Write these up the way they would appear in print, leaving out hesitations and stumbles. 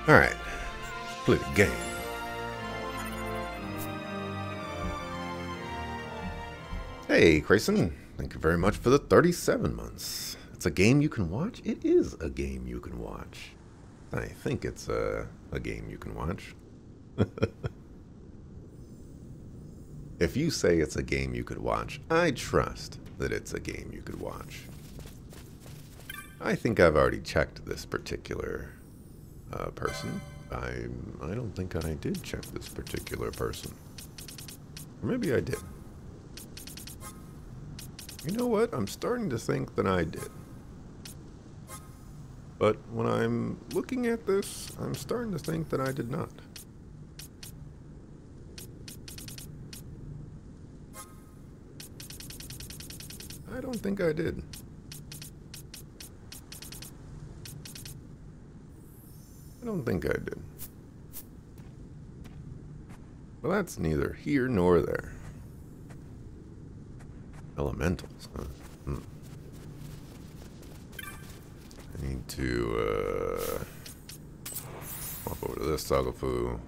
Alright. Play the game. Hey, Grayson. Thank you very much for the 37 months. It's a game you can watch? It is a game you can watch. I think it's a game you can watch. If you say it's a game you could watch, I trust that it's a game you could watch. I think I've already checked this particular person. I don't think I did check this particular person. Or maybe I did. You know what? I'm starting to think that I did. But when I'm looking at this, I'm starting to think that I did not. I don't think I did. I don't think I did. Well, that's neither here nor there. Elementals, huh? I need to, hop over to this Sagafu.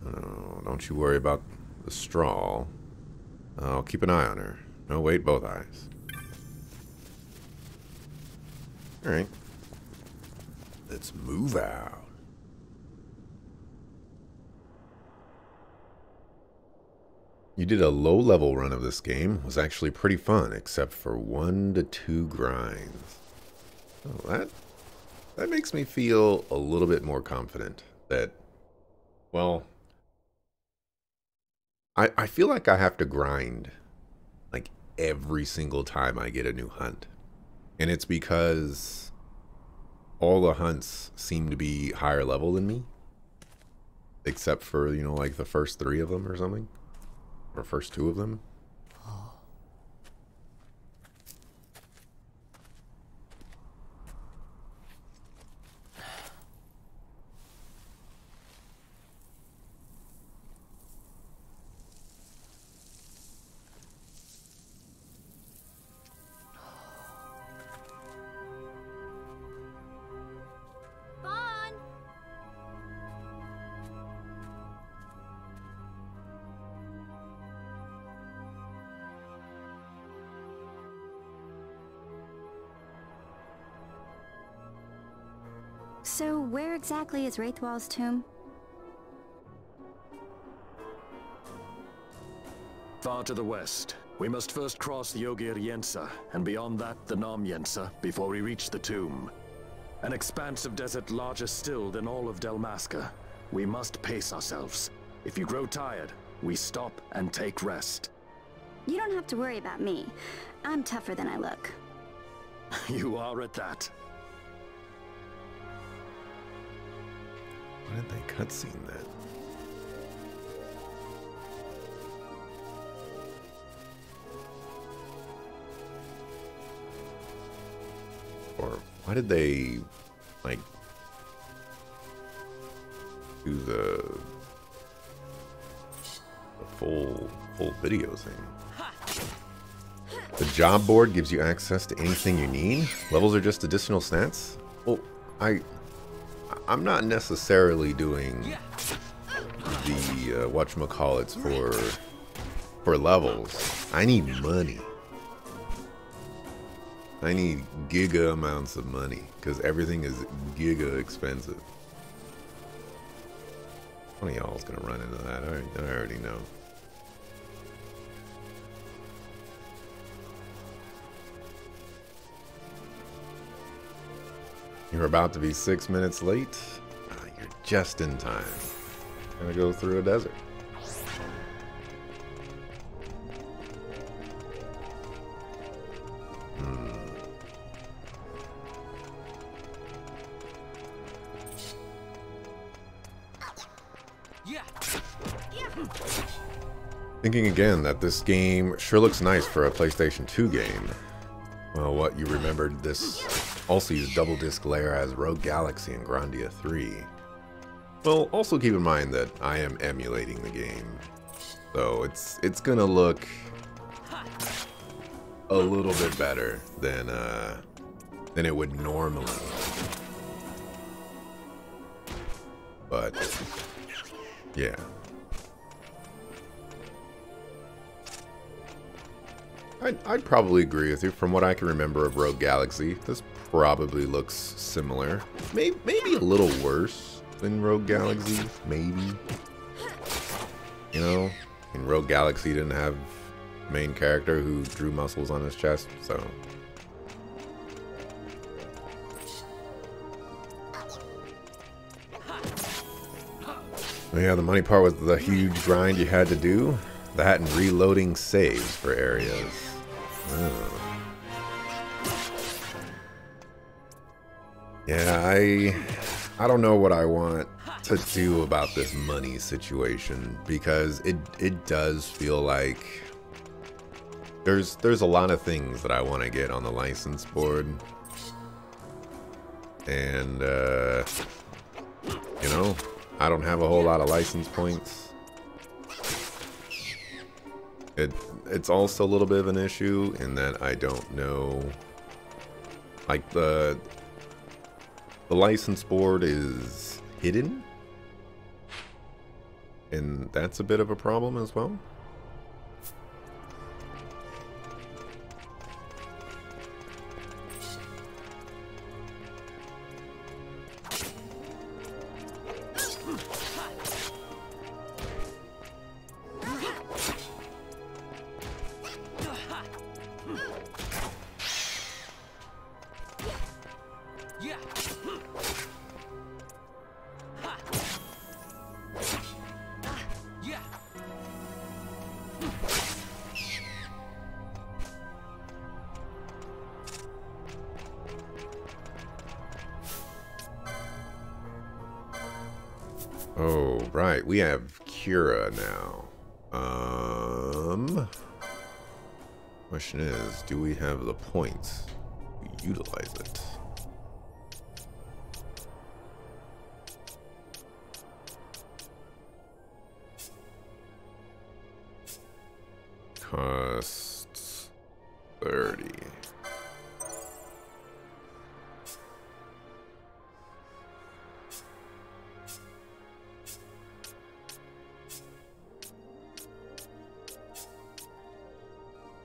Oh, don't you worry about the straw. I'll keep an eye on her. No, wait, both eyes. Alright. Let's move out. You did a low-level run of this game. It was actually pretty fun, except for 1 to 2 grinds. Oh, that makes me feel a little bit more confident that, well, I feel like I have to grind like every single time I get a new hunt. And it's because all the hunts seem to be higher level than me. Except for, you know, like the first 3 of them or something. Or first 2 of them. So, where exactly is Wraithwall's tomb? Far to the west. We must first cross the Yogir Yensa, and beyond that, the Nam Yensa, before we reach the tomb. An expanse of desert larger still than all of Delmaska. We must pace ourselves. If you grow tired, we stop and take rest. You don't have to worry about me. I'm tougher than I look. You are at that. Why did they cutscene that? Or why did they, like, do the full video thing? The job board gives you access to anything you need. Levels are just additional stats. Well, I'm not necessarily doing the whatchamacallits for levels. I need money. I need giga amounts of money because everything is giga expensive. One of y'all is gonna run into that. I already know. You're about to be 6 minutes late. You're just in time. Gonna go through a desert. Thinking again that this game sure looks nice for a PlayStation 2 game. Well, what, you remembered this also used double disc layer as Rogue Galaxy and Grandia 3. Well, also keep in mind that I am emulating the game. So it's gonna look a little bit better than than it would normally. But, yeah. I'd probably agree with you. From what I can remember of Rogue Galaxy, this probably looks similar. Maybe a little worse than Rogue Galaxy, maybe. You know, in Rogue Galaxy didn't have a main character who drew muscles on his chest, so... Yeah, the money part was the huge grind you had to do. That and reloading saves for areas. Oh. Yeah, I don't know what I want to do about this money situation, because it does feel like there's a lot of things that I want to get on the license board. And you know, I don't have a whole lot of license points. It's also a little bit of an issue in that I don't know, like the license board is hidden, and that's a bit of a problem as well. Oh, right. We have Cura now. Question is, do we have the points to utilize it? Costs 30.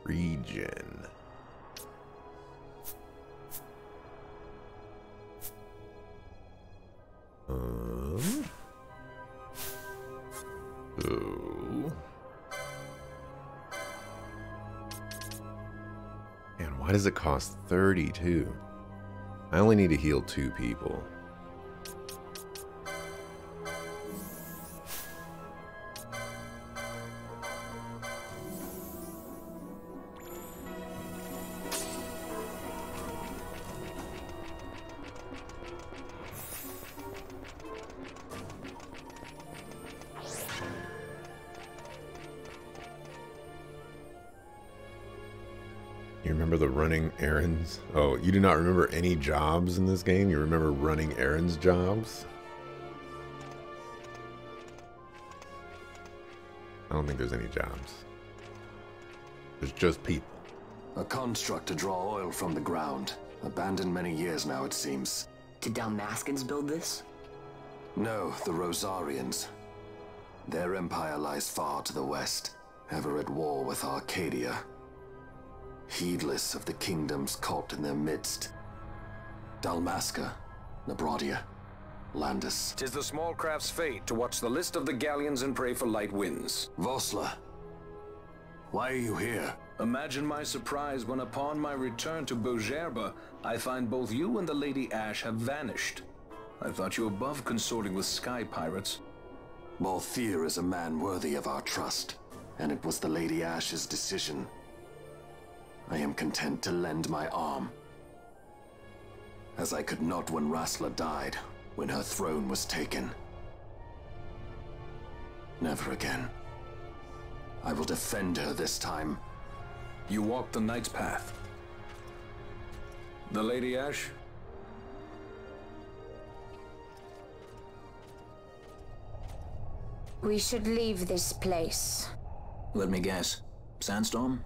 Region. So. And why does it cost 32? I only need to heal 2 people. You remember the running errands? Oh, you do not remember any jobs in this game? You remember running errands jobs? I don't think there's any jobs. There's just people. A construct to draw oil from the ground. Abandoned many years now, it seems. Did Dalmaskans build this? No, the Rosarians. Their empire lies far to the west, ever at war with Arcadia. Heedless of the kingdoms caught in their midst. Dalmasca, Nabrodia, Landis. 'Tis the small craft's fate to watch the list of the galleons and pray for light winds. Vosla, why are you here? Imagine my surprise when upon my return to Bogerba, I find both you and the Lady Ash have vanished. I thought you above consorting with sky pirates. Balthier is a man worthy of our trust, and it was the Lady Ash's decision. I am content to lend my arm, as I could not when Rassler died, when her throne was taken. Never again. I will defend her this time. You walked the Knight's path. The Lady Ash? We should leave this place. Let me guess. Sandstorm?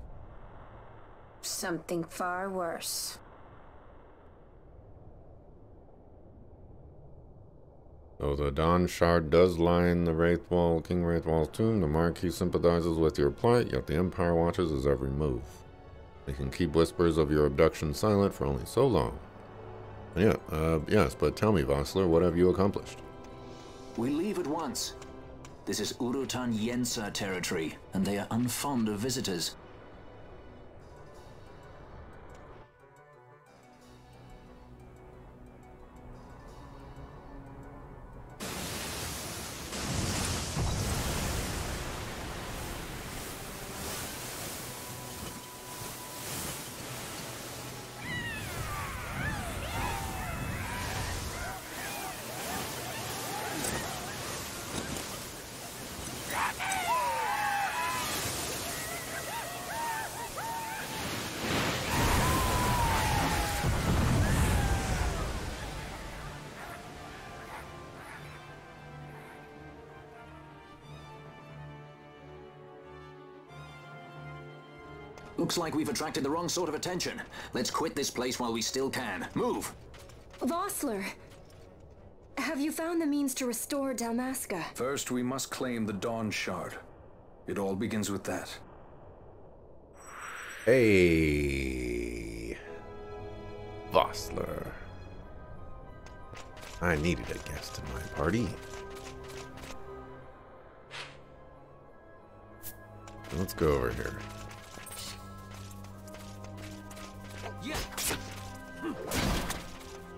Something far worse. Though the Dawn Shard does lie in the Wraithwall, King Wraithwall's tomb, the Marquis sympathizes with your plight, yet the Empire watches his every move. They can keep whispers of your abduction silent for only so long. And yes, but tell me, Vossler, what have you accomplished? We leave at once. This is Urutan Yensa territory, and they are unfond of visitors. Looks like we've attracted the wrong sort of attention. Let's quit this place while we still can. Move! Vossler, have you found the means to restore Dalmasca? First, we must claim the Dawn Shard. It all begins with that. Hey, Vossler. I needed a guest in my party. Let's go over here.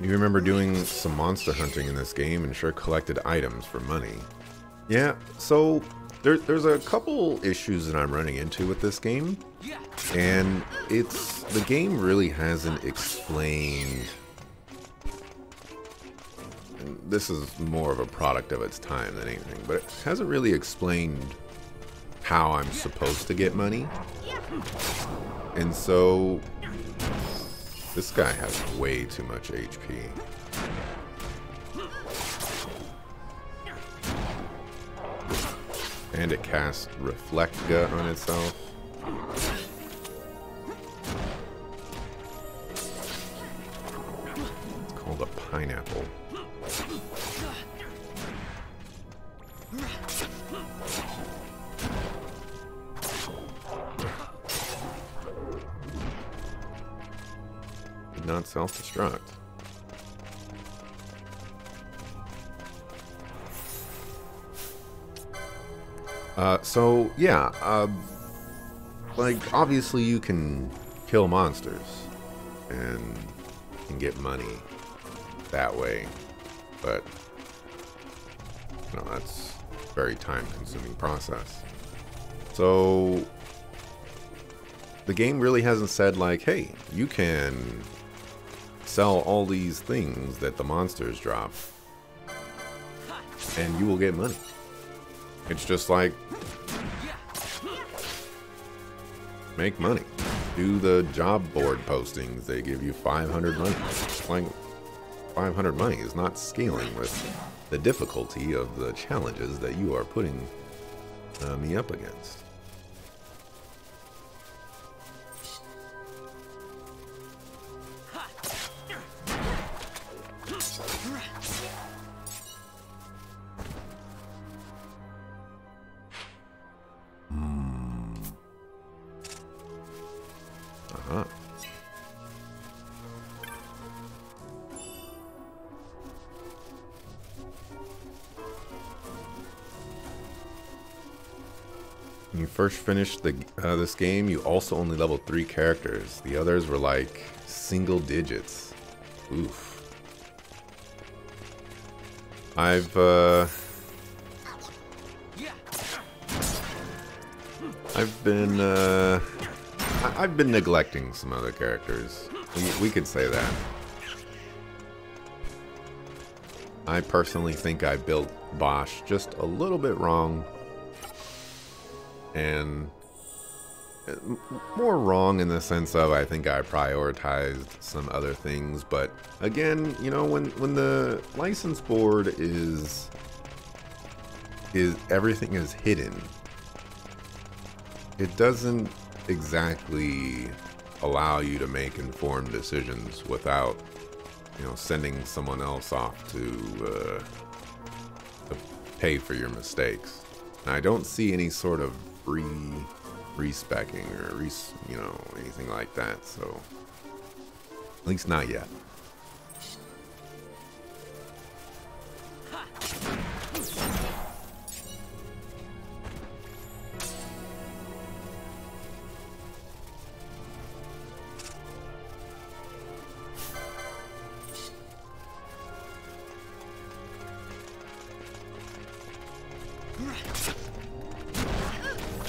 You remember doing some monster hunting in this game and sure collected items for money. Yeah, so there's a couple issues that I'm running into with this game. And the game really hasn't explained, and this is more of a product of its time than anything, but it hasn't really explained how I'm supposed to get money. And so this guy has way too much HP. And it casts Reflect Gut on itself. It's called a pineapple. Did not self-destruct. So yeah, like obviously you can kill monsters and get money that way, but you know, that's a very time-consuming process. So the game really hasn't said like, hey, you can sell all these things that the monsters drop and you will get money. It's just like, make money. Do the job board postings. They give you 500 money. Like, 500 money is not scaling with the difficulty of the challenges that you are putting me up against. When you first finished this game, you also only leveled 3 characters. The others were like single digits. Oof. I've been neglecting some other characters. We could say that. I personally think I built Bosch just a little bit wrong. And more wrong in the sense of I think I prioritized some other things, but again, you know, when the license board is everything is hidden, it doesn't exactly allow you to make informed decisions without, you know, sending someone else off to to pay for your mistakes. And I don't see any sort of respecking or you know, anything like that. So at least not yet.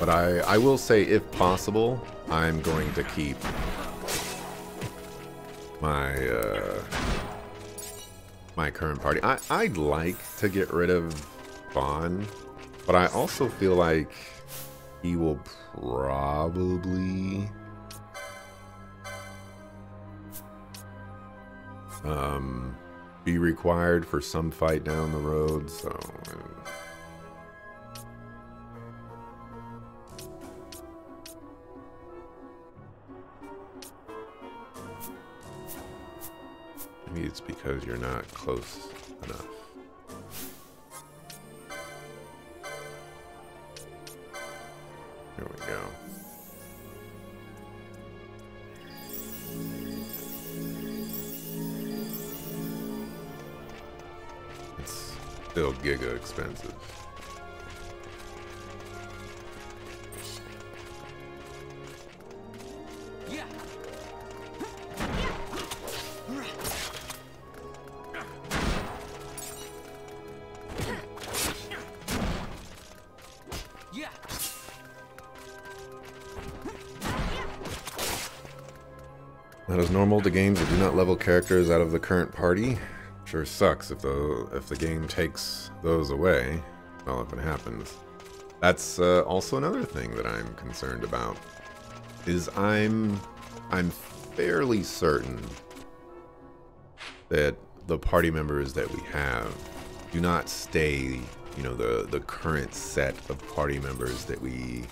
But I will say, if possible, I'm going to keep my my current party. I'd like to get rid of Vaughn, but I also feel like he will probably be required for some fight down the road, so maybe it's because you're not close enough. There we go. It's still giga expensive. Not as normal to games that do not level characters out of the current party. Sure sucks if the game takes those away. Well, if it happens. That's also another thing that I'm concerned about. Is I'm fairly certain that the party members that we have do not stay, you know, the current set of party members that we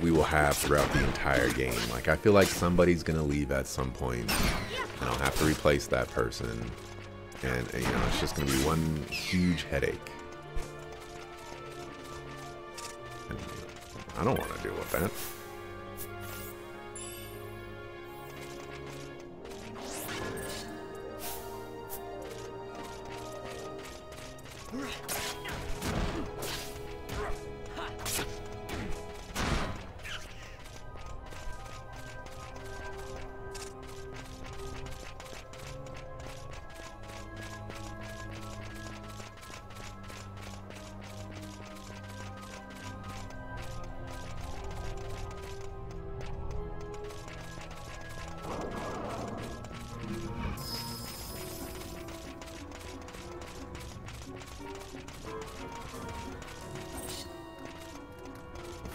will have throughout the entire game. Like, I feel like somebody's gonna leave at some point, and I'll have to replace that person, and you know, it's just gonna be one huge headache. And I don't want to deal with that.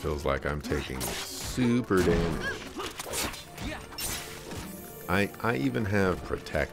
Feels like I'm taking super damage. I even have Protect.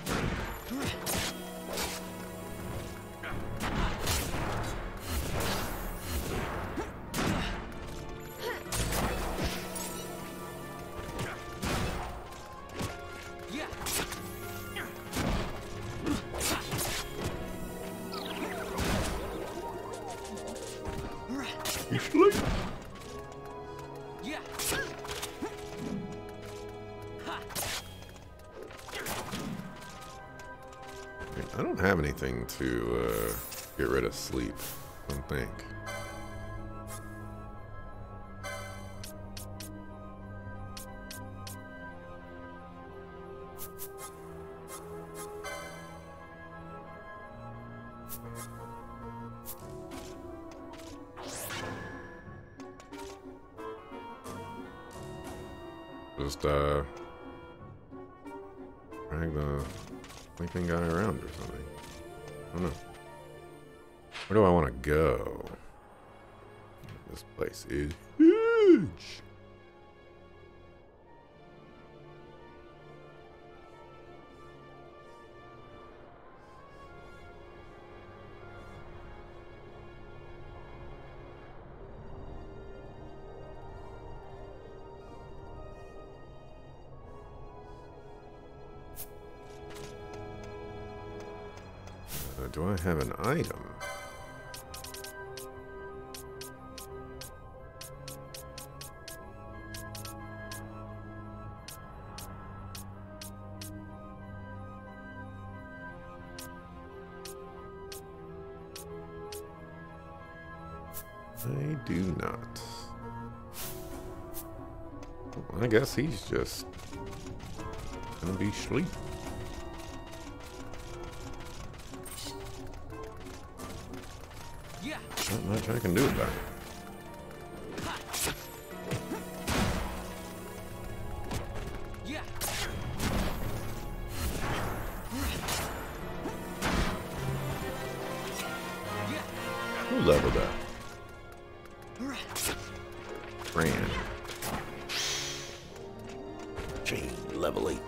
I don't have anything to get rid of sleep, I don't think. Just drag the sleeping guy around or something. I don't know. Where do I want to go? This place is huge. Do I have an item? I do not. Well, I guess he's just gonna be asleep. Not much I can do about it. Who leveled up? Fran. Chain level 8.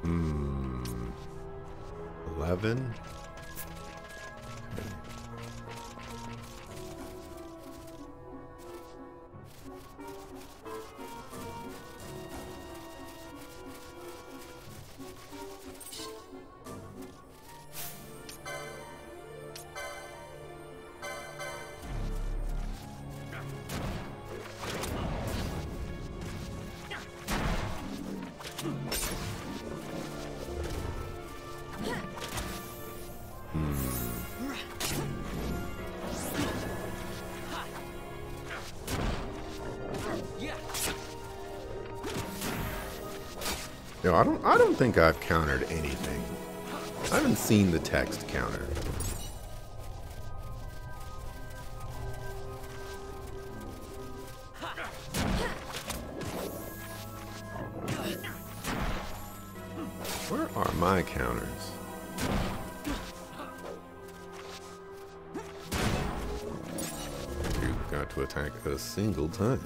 Hmm. 11? No, I don't think I've countered anything. I haven't seen the text counter. Where are my counters? You got to attack a single time.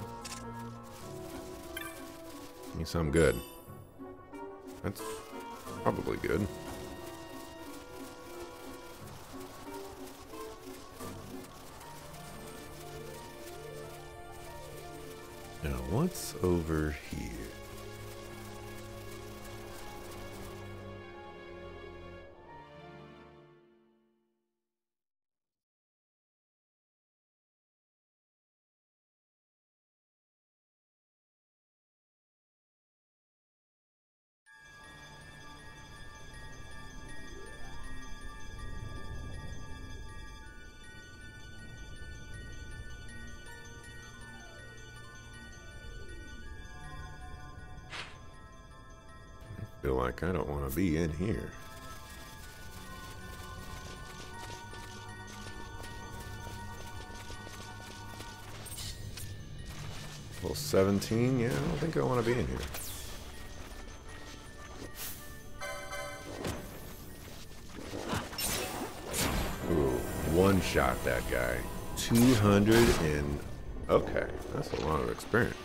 Means I'm good. That's probably good. Now, what's over here? I feel like I don't want to be in here. Well, 17, yeah, I don't think I want to be in here. Ooh, one shot that guy. 200 and... Okay, that's a lot of experience.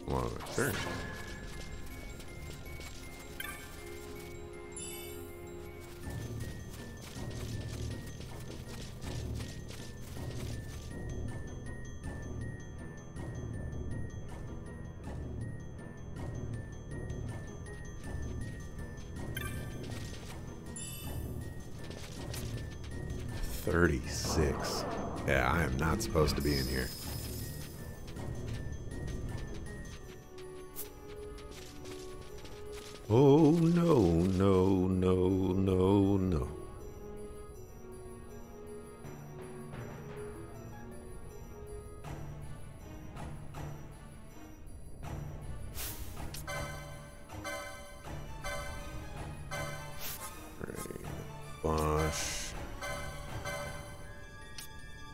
A lot of experience. 36. Yeah, I am not supposed to be in here. Oh, no, no, no, no, no. Bosch.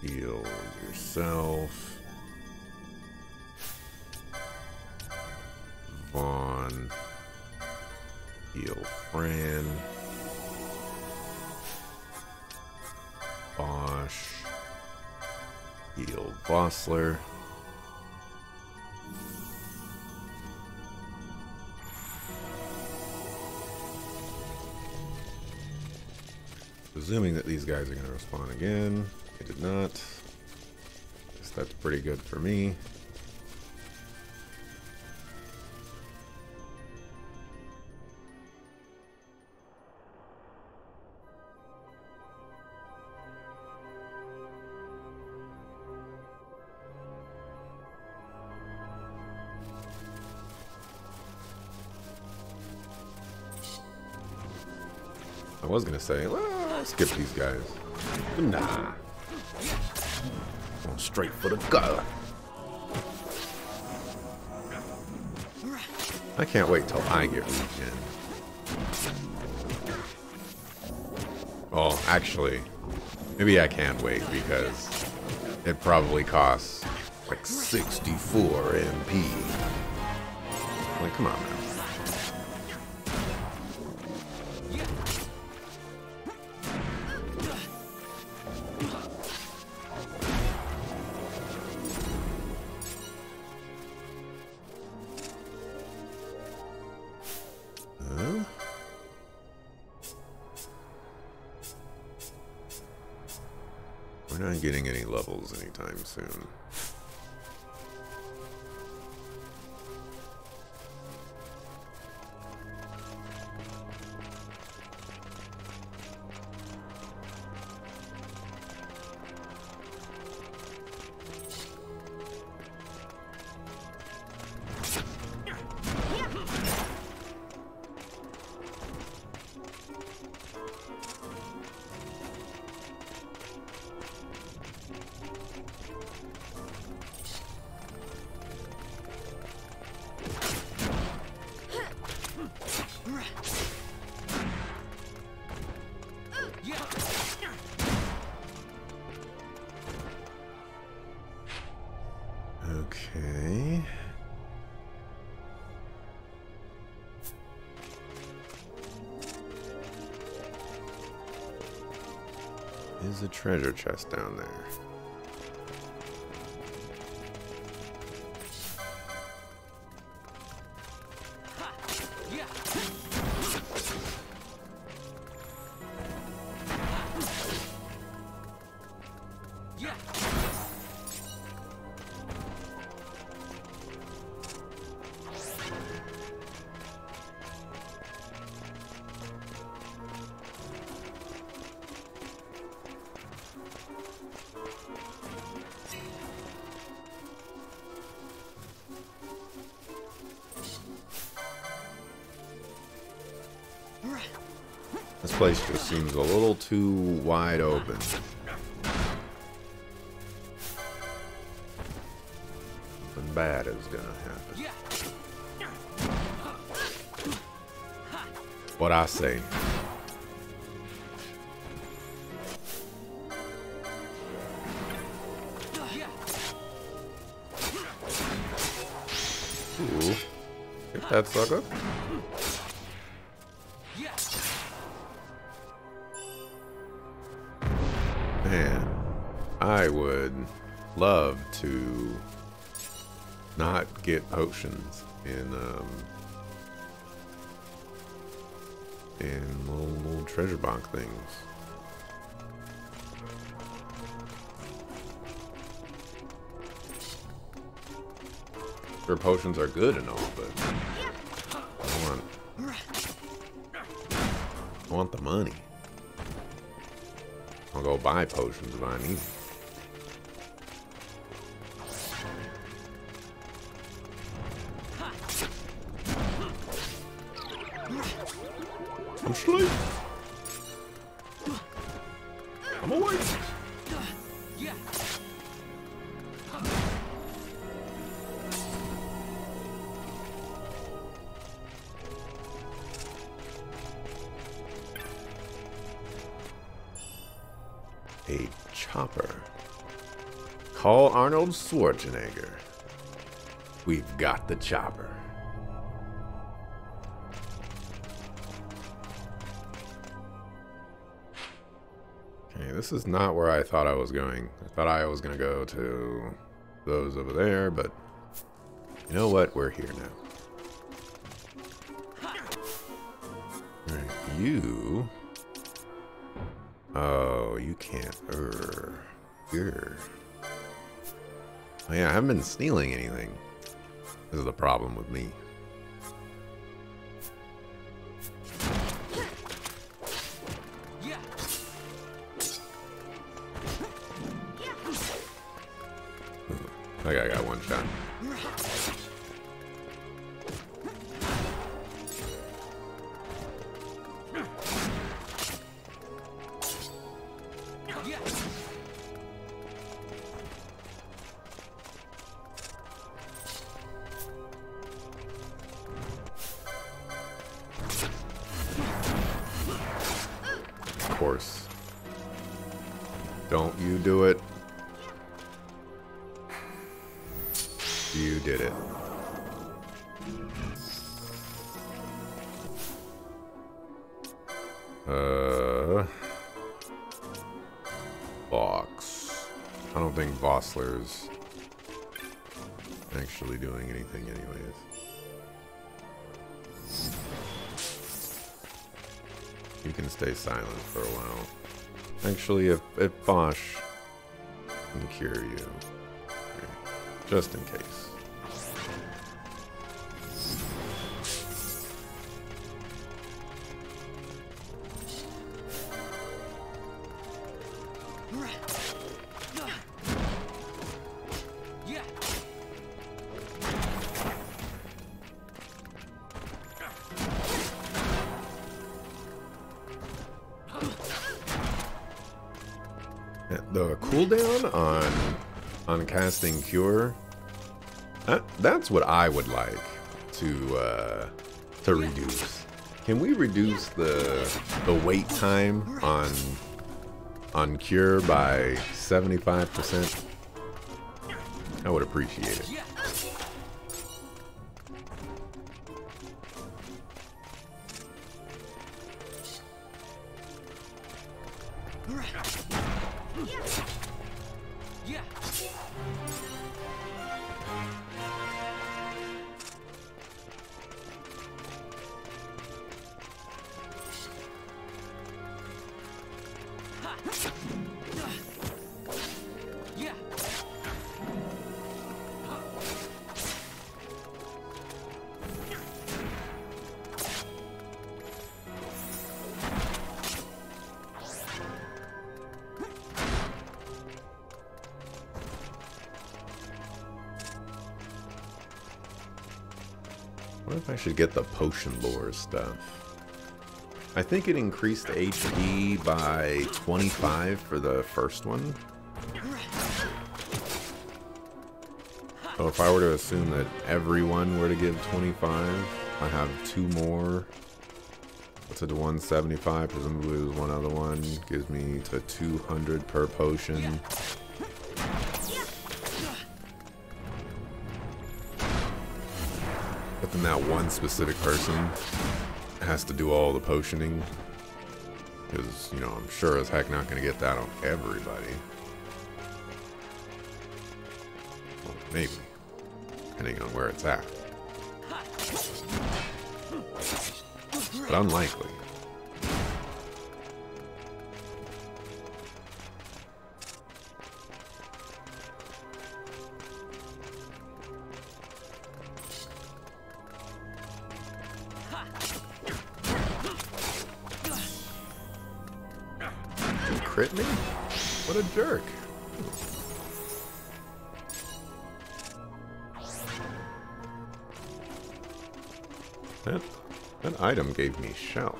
Heal yourself. Vaughn. Heal Fran. Bosch. Heal Vossler. Presuming that these guys are going to respawn again. They did not. Guess that's pretty good for me. I was going to say, well, skip these guys. But nah. Going straight for the gut. I can't wait till I get regen. Oh, actually, maybe I can't wait because it probably costs like 64 MP. Like, come on, man. We're not getting any levels anytime soon. Okay. There's a treasure chest down there. This place just seems a little too wide open. Something bad is gonna happen. What I say. Ooh. Hit that sucker. Man, I would love to not get potions in little treasure box things. Sure, potions are good and all, but I want the money. I I'll go buy potions if I need them. I'm asleep. I'm awake. A chopper. Call Arnold Schwarzenegger. We've got the chopper. Okay, this is not where I thought I was going. I thought I was going to go to those over there, but you know what? We're here now. Alright, you... Oh, you can't. Here. Oh yeah, I haven't been stealing anything. This is the problem with me. That guy got one shot. Of course. Don't you do it. You did it. Box. I don't think Vossler's actually doing anything anyways. You can stay silent for a while. Actually, if Bosch can cure you. Okay. Just in case. The cooldown on casting Cure, that's what I would like to reduce. Can we reduce the wait time on Cure by 75%? I would appreciate it. What if I should get the potion lore stuff? I think it increased HP by 25 for the first one. So if I were to assume that everyone were to give 25, I have two more. What's it to 175? Presumably there's one other one. Gives me to 200 per potion. But then that one specific person has to do all the potioning. Because, you know, I'm sure as heck not going to get that on everybody. Well, maybe. Depending on where it's at. But unlikely. crit me? What a jerk. That item gave me shell.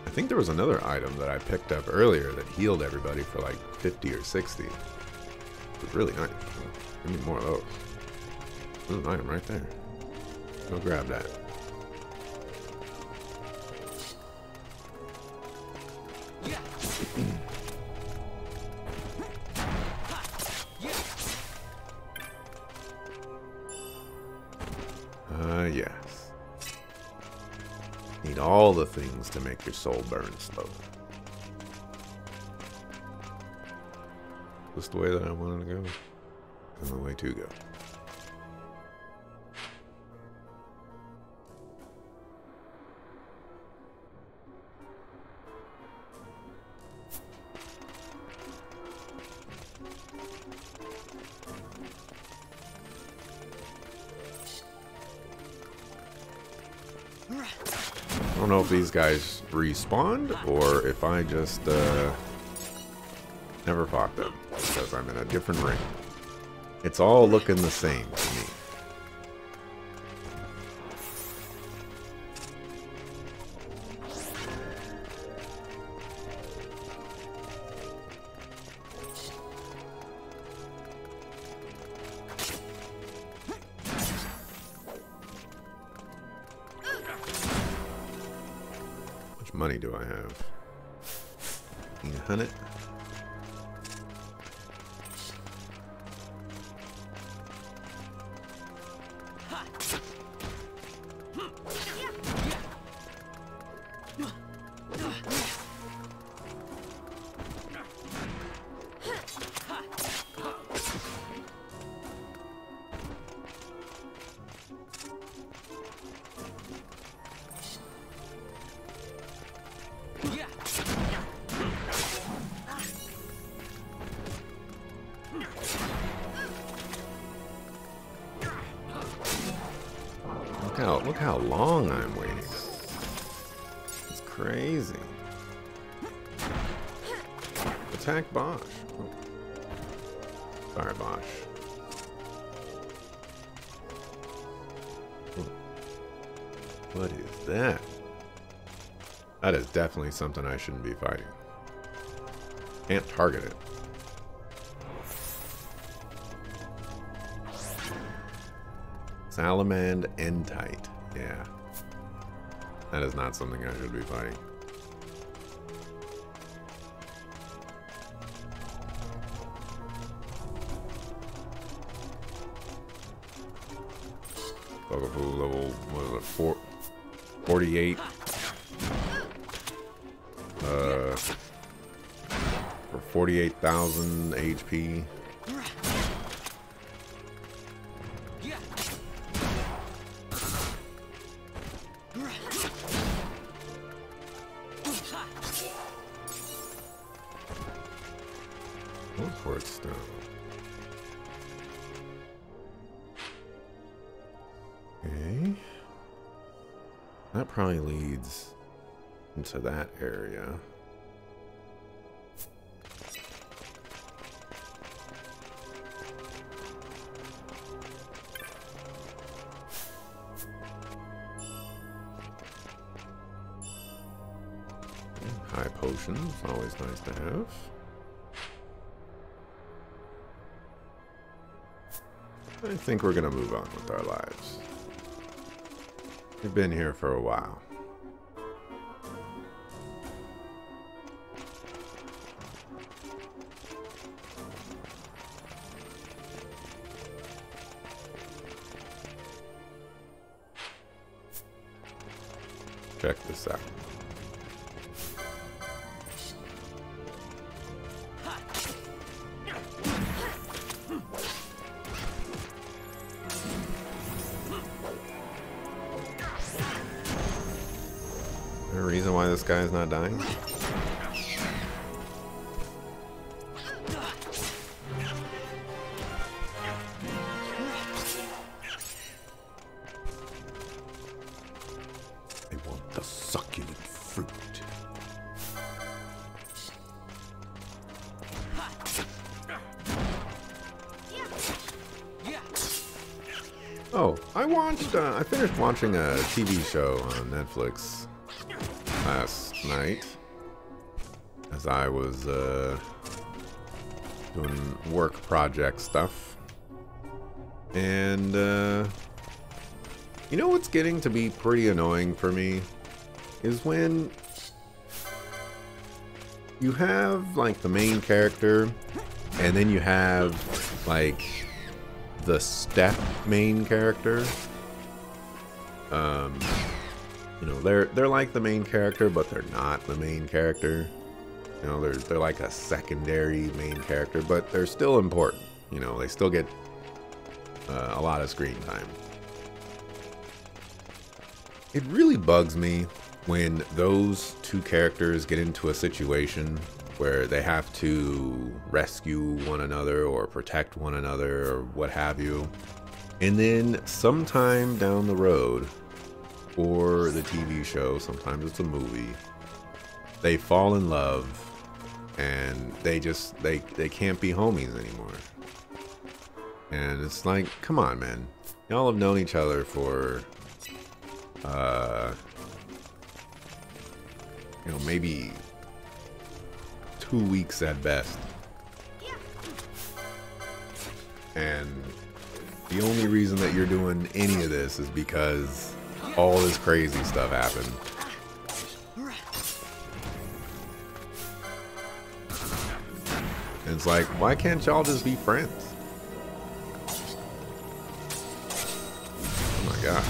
I think there was another item that I picked up earlier that healed everybody for like 50 or 60. It was really nice. Give me more of those. There's an item right there. Go grab that. Yes. Need all the things to make your soul burn slow. Is this the way that I wanted to go? There's no way to go. I don't know if these guys respawned or if I just never fought them because I'm in a different ring. It's all looking the same to me. Money do I have? 1,500. Look how long I'm waiting. It's crazy. Attack Bosch. Oh. Sorry, Bosch. What is that? That is definitely something I shouldn't be fighting. Can't target it. Salamand Entite. Yeah. That is not something I should be fighting. Bugaboo level, what is it, 48? For 48,000 HP. Okay. That probably leads into that area. High potions, always nice to have. I think we're gonna move on with our lives. We've been here for a while. Check this out. there a reason why this guy is not dying? I want the succulent fruit. Oh, I finished watching a TV show on Netflix last night as I was doing work project stuff. And you know what's getting to be pretty annoying for me is when you have like the main character and then you have like the step main character. You know, they're like the main character, but they're not the main character. You know, they're like a secondary main character, but they're still important. You know, they still get a lot of screen time. It really bugs me when those two characters get into a situation where they have to rescue one another or protect one another or what have you. And then sometime down the road, or the TV show, sometimes it's a movie, they fall in love and they can't be homies anymore. And it's like, come on, man. Y'all have known each other for, you know, maybe 2 weeks at best. And the only reason that you're doing any of this is because all this crazy stuff happened. And it's like, why can't y'all just be friends? Oh my god.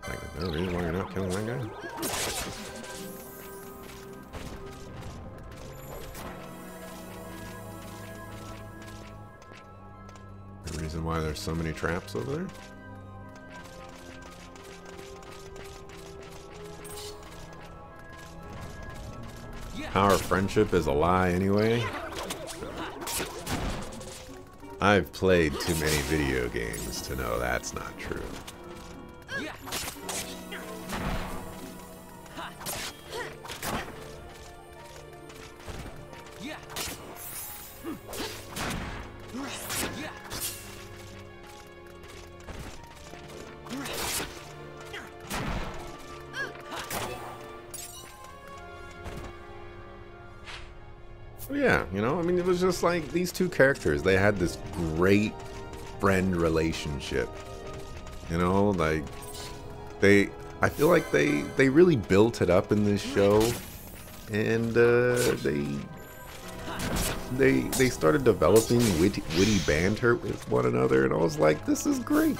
Like, is there a reason why you're not killing that guy? The reason why there's so many traps over there? Our friendship is a lie anyway. I've played too many video games to know that's not true. Yeah, you know, I mean, it was just like these two characters, they had this great friend relationship. You know, like I feel like they really built it up in this show, and they started developing witty banter with one another, and I was like, this is great.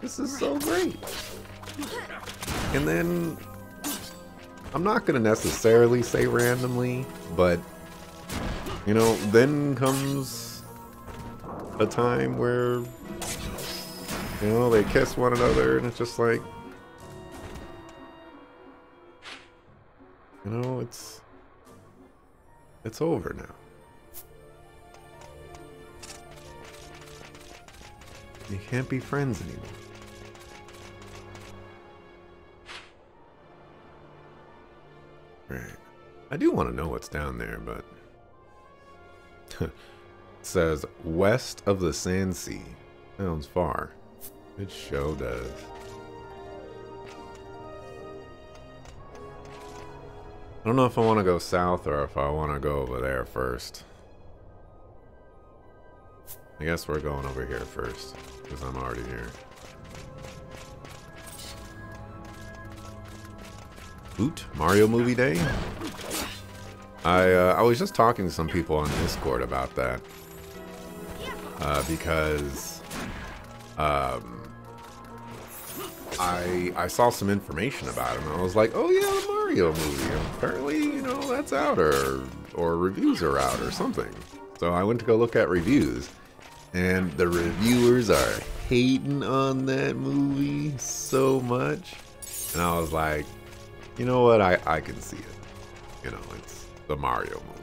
This is so great. And then I'm not gonna necessarily say randomly, but you know, then comes a time where, you know, they kiss one another and it's just like, you know, it's over now. You can't be friends anymore. Right. I do want to know what's down there, but it says west of the Sand Sea. Sounds far. It sure does. I don't know if I want to go south or if I want to go over there first. I guess we're going over here first, because I'm already here. Boot Mario Movie Day? I was just talking to some people on Discord about that. Because I saw some information about him and I was like, oh yeah, the Mario movie. Apparently, you know, that's out or reviews are out or something. So I went to go look at reviews and the reviewers are hating on that movie so much. And I was like, you know what? I can see it. You know, it's the Mario movie.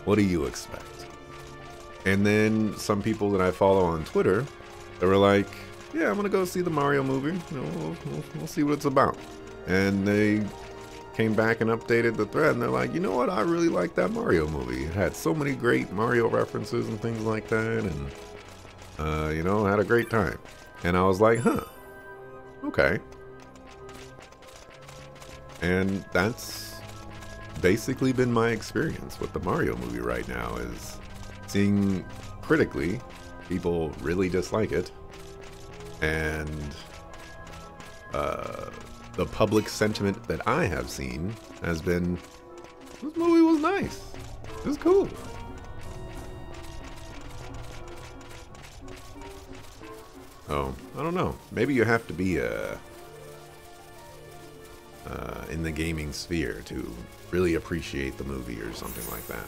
What do you expect? And then some people that I follow on Twitter, they were like, yeah, I'm going to go see the Mario movie. You know, we'll see what it's about. And they came back and updated the thread, and they're like, you know what? I really like that Mario movie. It had so many great Mario references and things like that. And, you know, had a great time. And I was like, huh, okay. And that's basically been my experience with the Mario movie right now, is seeing critically people really dislike it, and the public sentiment that I have seen has been, this movie was nice, it was cool. Oh, I don't know, maybe you have to be in the gaming sphere to really appreciate the movie or something like that.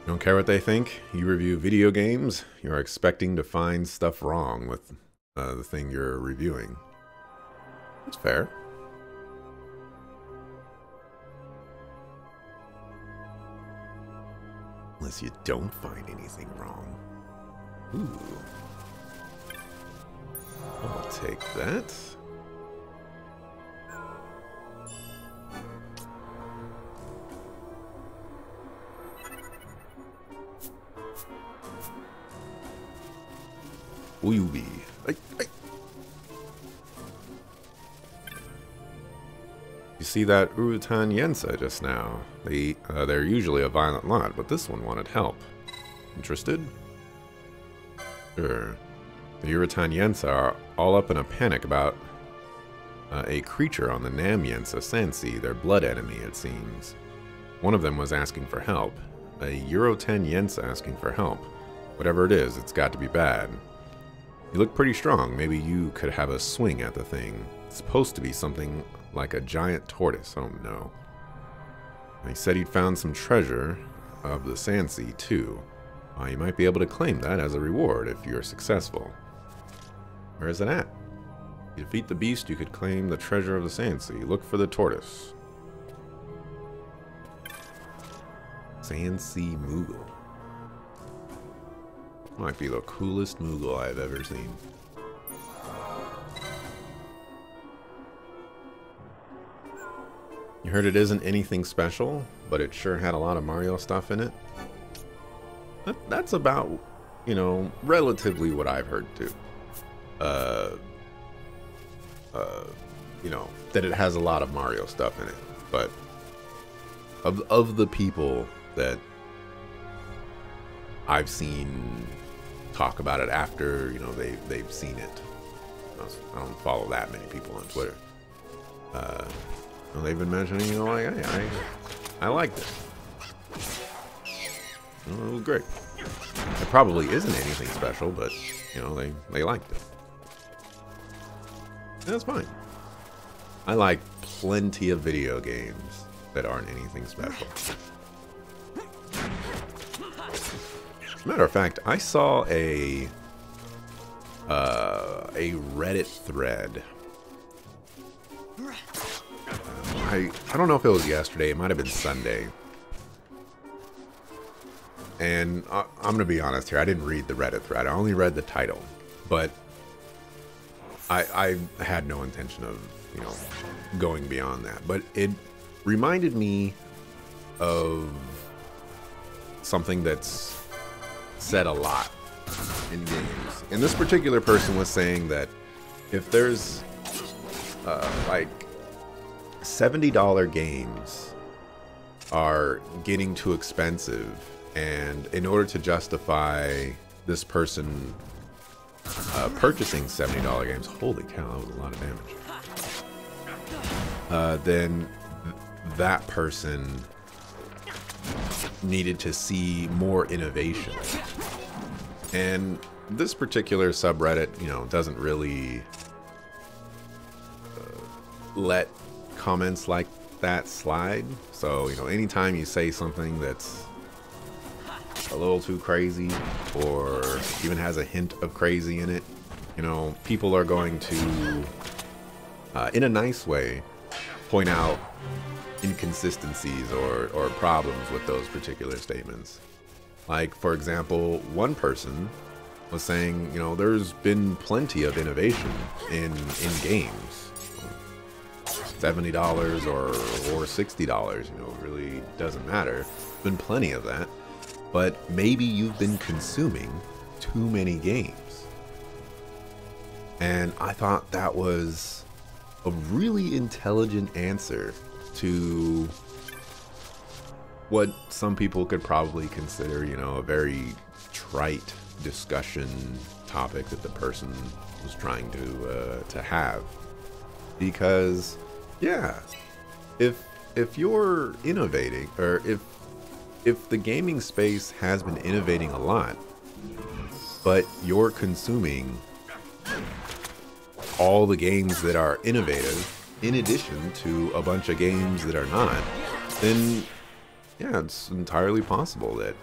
You don't care what they think? You review video games, you're expecting to find stuff wrong with the thing you're reviewing. That's fair. Unless you don't find anything wrong. Ooh. I'll take that. Wee-wee. You see that Urutan Yensa just now? They're usually a violent lot, but this one wanted help. Interested? Sure. The Urutan Yensa are all up in a panic about a creature on the Nam Yensa Sansi, their blood enemy, it seems. One of them was asking for help. A Urutan Yensa asking for help. Whatever it is, it's got to be bad. You look pretty strong. Maybe you could have a swing at the thing. It's supposed to be something like a giant tortoise. Oh no. And he said he'd found some treasure of the Sansi too. You might be able to claim that as a reward if you're successful. Where is it at? You defeat the beast, you could claim the treasure of the Sansi. Look for the tortoise. Sansi Moogle. Might be the coolest Moogle I've ever seen. You heard it isn't anything special, but it sure had a lot of Mario stuff in it. That's about, you know, relatively what I've heard too. You know, that it has a lot of Mario stuff in it, but of the people that I've seen talk about it after, you know, they've seen it. I don't follow that many people on Twitter. They've been mentioning, you know, like, hey, I liked it. It was great. It probably isn't anything special, but, you know, they liked it. And that's fine. I like plenty of video games that aren't anything special. As a matter of fact, I saw a Reddit thread. I don't know if it was yesterday. It might have been Sunday. And I'm going to be honest here. I didn't read the Reddit thread. I only read the title. But I had no intention of, you know, going beyond that. But it reminded me of something that's said a lot in games. And this particular person was saying that if there's like $70 games are getting too expensive, and in order to justify this person purchasing $70 games, holy cow, that was a lot of damage, then that person needed to see more innovation. And this particular subreddit, you know, doesn't really let comments like that slide. So, you know, anytime you say something that's a little too crazy or even has a hint of crazy in it, you know, people are going to, in a nice way, point out inconsistencies or problems with those particular statements. Like, for example, one person was saying, you know, there's been plenty of innovation in games. $70 or $60, you know, it really doesn't matter. There's been plenty of that. But maybe you've been consuming too many games. And I thought that was a really intelligent answer to what some people could probably consider, you know, a very trite discussion topic that the person was trying to have. Because, yeah, if you're innovating, or if the gaming space has been innovating a lot, but you're consuming all the games that are innovative in addition to a bunch of games that are not, then yeah, it's entirely possible that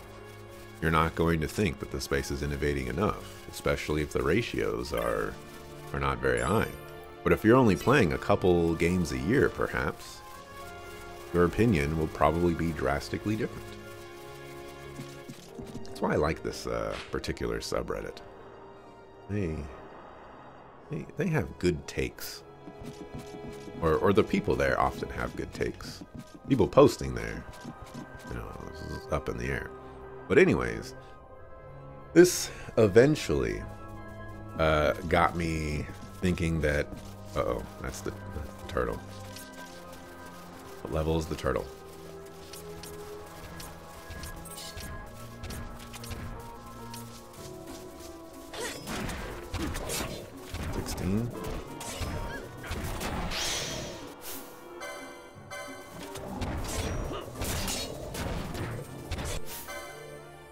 you're not going to think that the space is innovating enough, especially if the ratios are not very high. But if you're only playing a couple games a year, perhaps, your opinion will probably be drastically different. That's why I like this particular subreddit. They have good takes. Or the people there often have good takes. People posting there, you know, this is up in the air. But anyways, this eventually got me thinking that, uh-oh, that's the turtle. What level is the turtle?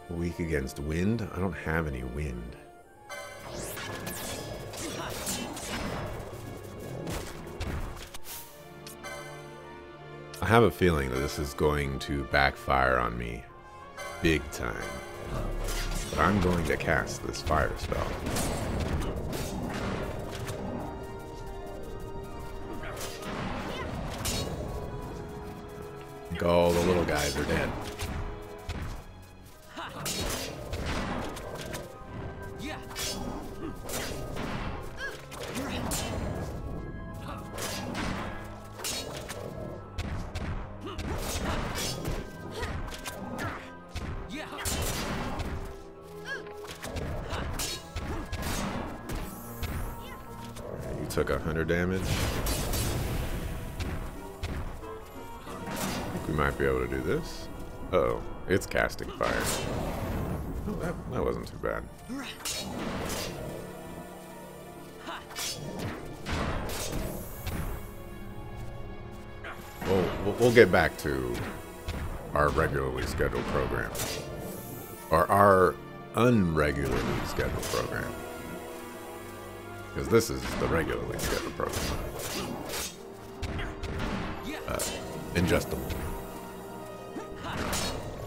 Weak against wind? I don't have any wind. I have a feeling that this is going to backfire on me big time. But I'm going to cast this fire spell. I think all the little guys are dead. Took 100 damage. I think we might be able to do this. Uh-oh, it's casting fire. Oh, that wasn't too bad. We'll get back to our regularly scheduled program. Or our unregularly scheduled program. Because this is the regularly scheduled program. In just a moment.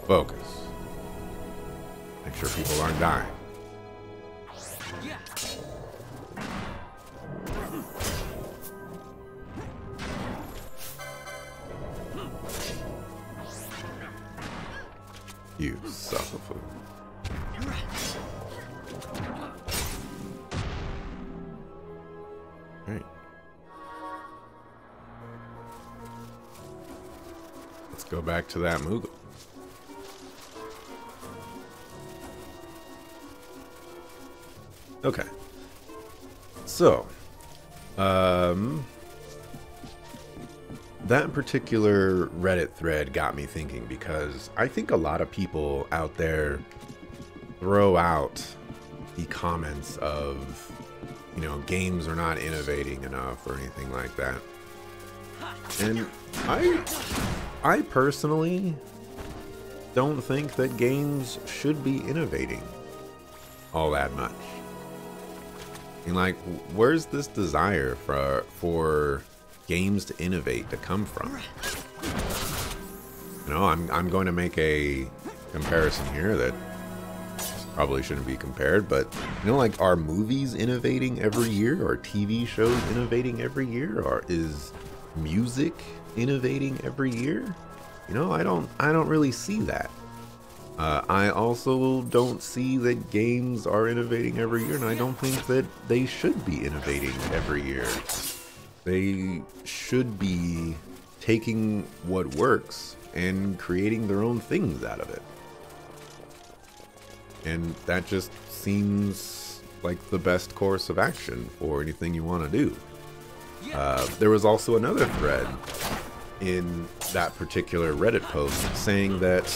Focus. Make sure people aren't dying. You suffer fool. Right. Let's go back to that Moogle. Okay. So, that particular Reddit thread got me thinking, because I think a lot of people out there throw out the comments of, you know, games are not innovating enough or anything like that. And I personally don't think that games should be innovating all that much. I mean, like, where's this desire for games to innovate to come from? You know, I'm going to make a comparison here that probably shouldn't be compared, but you know, like, are movies innovating every year? Are TV shows innovating every year? Or is music innovating every year? You know, I don't really see that. I also don't see that games are innovating every year, and I don't think that they should be innovating every year. They should be taking what works and creating their own things out of it. And that just seems like the best course of action for anything you want to do. There was also another thread in that particular Reddit post saying that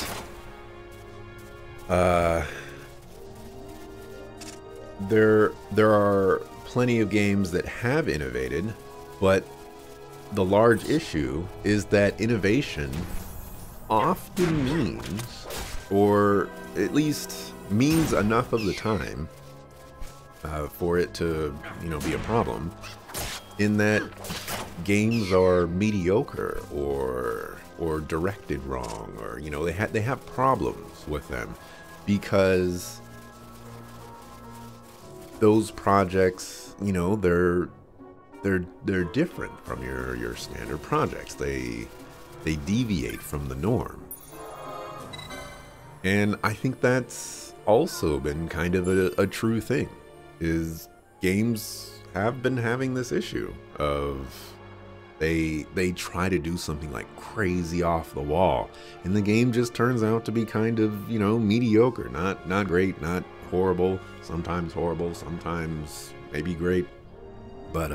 there are plenty of games that have innovated, but the large issue is that innovation often means, or at least means enough of the time for it to, you know, be a problem, in that games are mediocre or directed wrong, or, you know, they have problems with them because those projects, you know, they're different from your standard projects. They deviate from the norm. And I think that's also been kind of a true thing, is games have been having this issue of they try to do something like crazy off the wall, and the game just turns out to be kind of, you know, mediocre, not great, not horrible, sometimes maybe great, but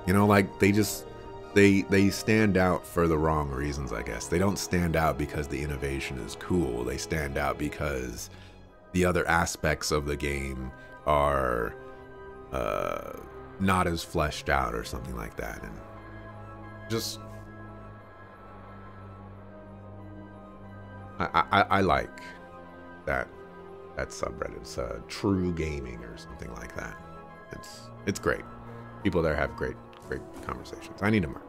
you know, like, they stand out for the wrong reasons, I guess. They don't stand out because the innovation is cool. They stand out because the other aspects of the game are not as fleshed out or something like that. And just, I like that subreddit. It's True Gaming or something like that. It's great. People there have great conversations. I need them more.